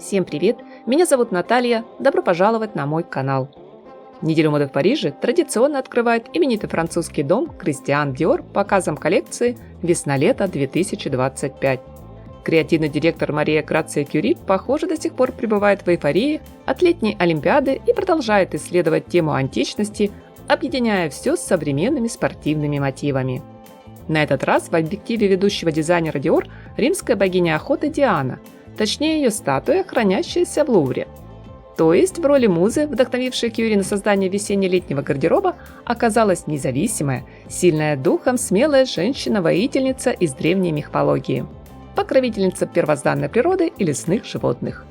Всем привет! Меня зовут Наталья. Добро пожаловать на мой канал. Неделю моды в Париже традиционно открывает именитый французский дом Кристиан Диор показом коллекции «Весна-лето 2025». Креативный директор Мария Грация Кюри, похоже, до сих пор пребывает в эйфории от летней Олимпиады и продолжает исследовать тему античности, объединяя все с современными спортивными мотивами. На этот раз в объективе ведущего дизайнера Dior римская богиня охоты Диана, точнее ее статуя, хранящаяся в Лувре. То есть в роли музы, вдохновившей Кюри на создание весенне-летнего гардероба, оказалась независимая, сильная духом, смелая женщина-воительница из древней мифологии, покровительница первозданной природы и лесных животных.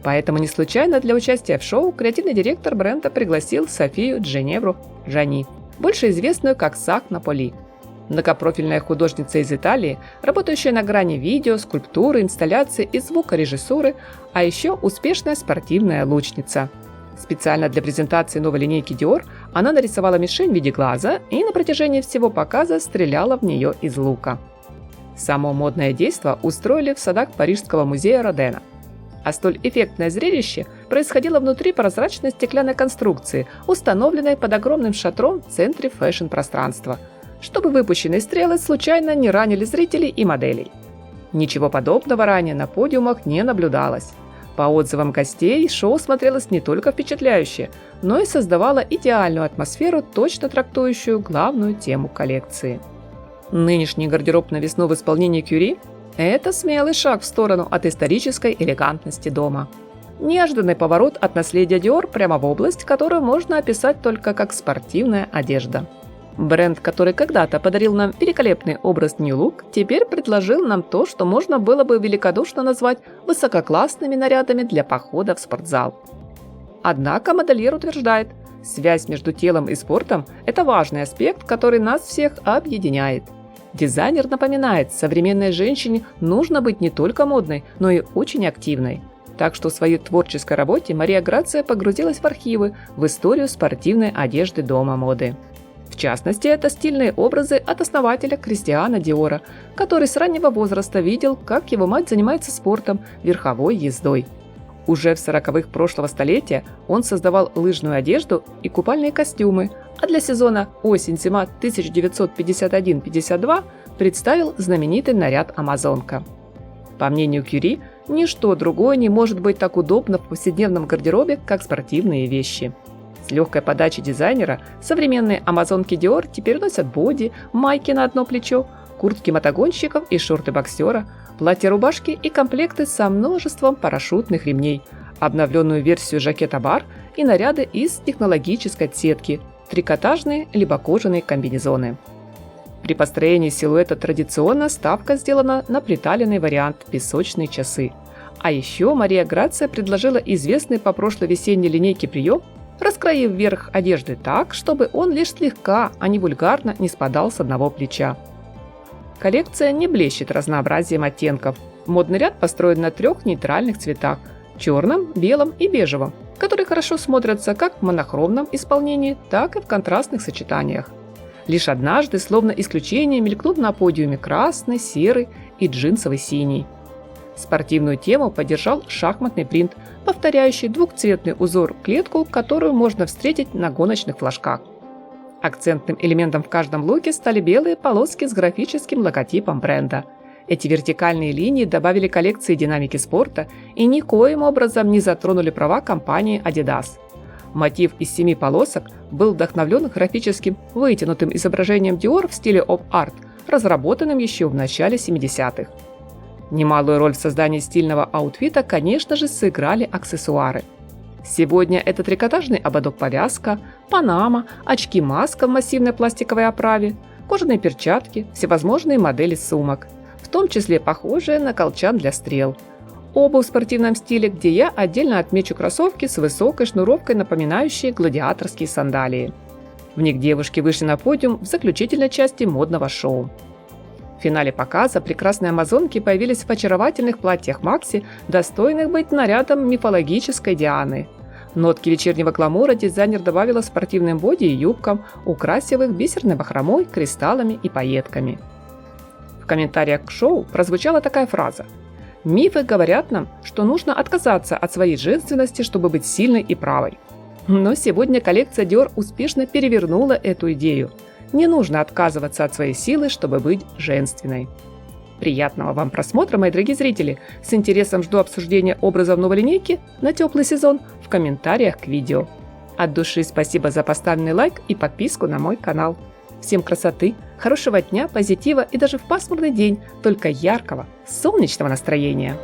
Поэтому не случайно для участия в шоу креативный директор бренда пригласил Софию Дженевру Жани, больше известную как Сак Наполи. Многопрофильная художница из Италии, работающая на грани видео, скульптуры, инсталляции и звукорежиссуры, а еще успешная спортивная лучница. Специально для презентации новой линейки Dior она нарисовала мишень в виде глаза и на протяжении всего показа стреляла в нее из лука. Само модное действо устроили в садах Парижского музея Родена. А столь эффектное зрелище происходило внутри прозрачной стеклянной конструкции, установленной под огромным шатром в центре фэшн-пространства, чтобы выпущенные стрелы случайно не ранили зрителей и моделей. Ничего подобного ранее на подиумах не наблюдалось. По отзывам гостей, шоу смотрелось не только впечатляюще, но и создавало идеальную атмосферу, точно трактующую главную тему коллекции. Нынешний гардероб на весну в исполнении Кюри – это смелый шаг в сторону от исторической элегантности дома. Неожиданный поворот от наследия Dior прямо в область, которую можно описать только как спортивная одежда. Бренд, который когда-то подарил нам великолепный образ New Look, теперь предложил нам то, что можно было бы великодушно назвать высококлассными нарядами для похода в спортзал. Однако модельер утверждает, связь между телом и спортом – это важный аспект, который нас всех объединяет. Дизайнер напоминает, современной женщине нужно быть не только модной, но и очень активной. Так что в своей творческой работе Мария Грация погрузилась в архивы, в историю спортивной одежды дома моды. В частности, это стильные образы от основателя Кристиана Диора, который с раннего возраста видел, как его мать занимается спортом, верховой ездой. Уже в 40-х прошлого столетия он создавал лыжную одежду и купальные костюмы, а для сезона осень-зима 1951-52 представил знаменитый наряд «Амазонка». По мнению Кюри, ничто другое не может быть так удобно в повседневном гардеробе, как спортивные вещи. С легкой подачей дизайнера современные амазонки Dior теперь носят боди, майки на одно плечо, куртки мотогонщиков и шорты боксера, платья-рубашки и комплекты со множеством парашютных ремней, обновленную версию жакета-бар и наряды из технологической сетки, трикотажные либо кожаные комбинезоны. При построении силуэта традиционно ставка сделана на приталенный вариант «песочные часы». А еще Мария Грация предложила известный по прошлой весенней линейке прием, раскроив верх одежды так, чтобы он лишь слегка, а не вульгарно, не спадал с одного плеча. Коллекция не блещет разнообразием оттенков. Модный ряд построен на 3 нейтральных цветах – черном, белом и бежевом, которые хорошо смотрятся как в монохромном исполнении, так и в контрастных сочетаниях. Лишь однажды, словно исключение, мелькнут на подиуме красный, серый и джинсовый синий. Спортивную тему поддержал шахматный принт, повторяющий двухцветный узор-клетку, которую можно встретить на гоночных флажках. Акцентным элементом в каждом луке стали белые полоски с графическим логотипом бренда. Эти вертикальные линии добавили коллекции динамики спорта и никоим образом не затронули права компании Adidas. Мотив из 7 полосок был вдохновлен графическим вытянутым изображением Dior в стиле оп-арт, разработанным еще в начале 70-х. Немалую роль в создании стильного аутфита, конечно же, сыграли аксессуары. Сегодня это трикотажный ободок-повязка, панама, очки-маска в массивной пластиковой оправе, кожаные перчатки, всевозможные модели сумок, в том числе похожие на колчан для стрел. Обувь в спортивном стиле, где я отдельно отмечу кроссовки с высокой шнуровкой, напоминающие гладиаторские сандалии. В них девушки вышли на подиум в заключительной части модного шоу. В финале показа прекрасные амазонки появились в очаровательных платьях Макси, достойных быть нарядом мифологической Дианы. Нотки вечернего гламура дизайнер добавила спортивным боди и юбкам, украсив их бисерной бахромой, кристаллами и пайетками. В комментариях к шоу прозвучала такая фраза: Мифы говорят нам, что нужно отказаться от своей женственности, чтобы быть сильной и правой. Но сегодня коллекция Dior успешно перевернула эту идею. Не нужно отказываться от своей силы, чтобы быть женственной. Приятного вам просмотра, мои дорогие зрители! С интересом жду обсуждения образов новой линейки на теплый сезон в комментариях к видео. От души спасибо за поставленный лайк и подписку на мой канал. Всем красоты, хорошего дня, позитива и даже в пасмурный день только яркого, солнечного настроения!